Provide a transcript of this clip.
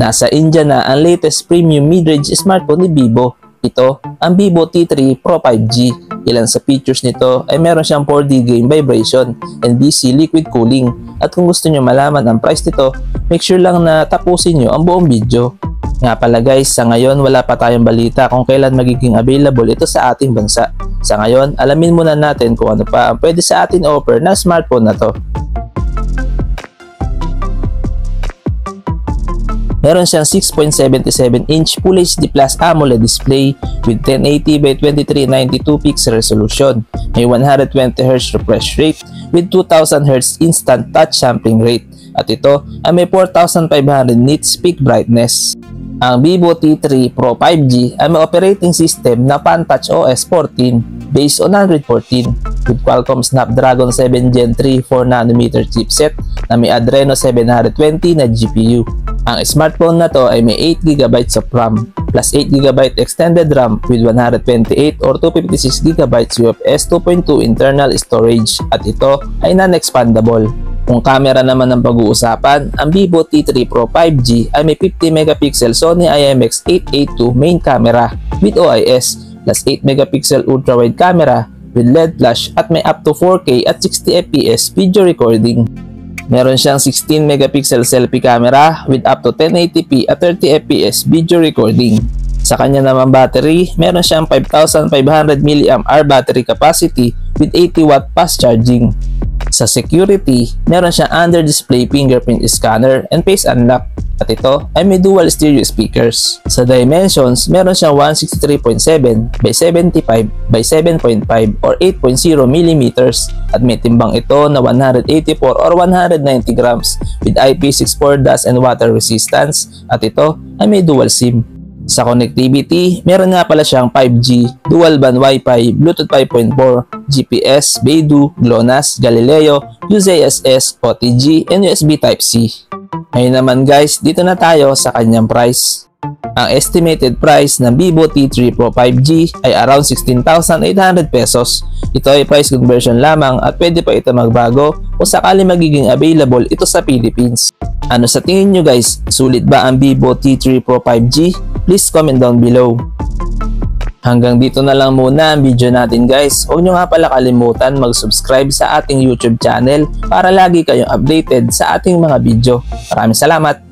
Nasa India na ang latest premium mid-range smartphone ni Vivo. Ito ang Vivo T3 Pro 5G. Ilan sa features nito ay meron siyang 4D game vibration and DC liquid cooling. At kung gusto nyo malaman ang price nito, make sure lang na tapusin nyo ang buong video. Nga pala guys, sa ngayon wala pa tayong balita kung kailan magiging available ito sa ating bansa. Sa ngayon, alamin muna natin kung ano pa ang pwede sa atin offer na smartphone na to. Meron siyang 6.77-inch Full HD Plus AMOLED display with 1080 by 2392 pixel resolution. May 120Hz refresh rate with 2000Hz instant touch sampling rate. At ito ay may 4500 nits peak brightness. Ang Vivo T3 Pro 5G ay may operating system na PanTouch OS 14 based on Android 14 with Qualcomm Snapdragon 7 Gen 3 4nm chipset na may Adreno 720 na GPU. Ang smartphone na to ay may 8GB of RAM plus 8GB extended RAM with 128 or 256GB UFS 2.2 internal storage at ito ay non-expandable. Kung camera naman ang pag-uusapan, ang Vivo T3 Pro 5G ay may 50MP Sony IMX882 main camera with OIS plus 8MP ultra-wide camera with LED flash at may up to 4K at 60fps video recording. Meron siyang 16MP selfie camera with up to 1080p at 30fps video recording. Sa kanya naman battery, meron siyang 5500 mAh battery capacity with 80W fast charging. Sa security, meron siyang under-display fingerprint scanner and face unlock. At ito ay may dual stereo speakers. Sa dimensions, meron siyang 163.7 by 75 by 7.5 or 8.0mm at may timbang ito na 184 or 190 grams with IP64 dust and water resistance at ito ay may dual SIM. Sa connectivity, meron nga pala siyang 5G, dual band Wi-Fi, Bluetooth 5.4, GPS, Beidou, GLONASS, Galileo, UZSS, OTG, and USB Type-C. Ngayon naman guys, dito na tayo sa kanyang price. Ang estimated price ng Vivo T3 Pro 5G ay around 16,800 pesos. Ito ay price conversion lamang at pwede pa ito magbago kung sakali magiging available ito sa Philippines. Ano sa tingin nyo guys? Sulit ba ang Vivo T3 Pro 5G? Please comment down below. Hanggang dito na lang muna ang video natin guys. Huwag nyo nga pala kalimutan mag-subscribe sa ating YouTube channel para lagi kayong updated sa ating mga video. Maraming salamat!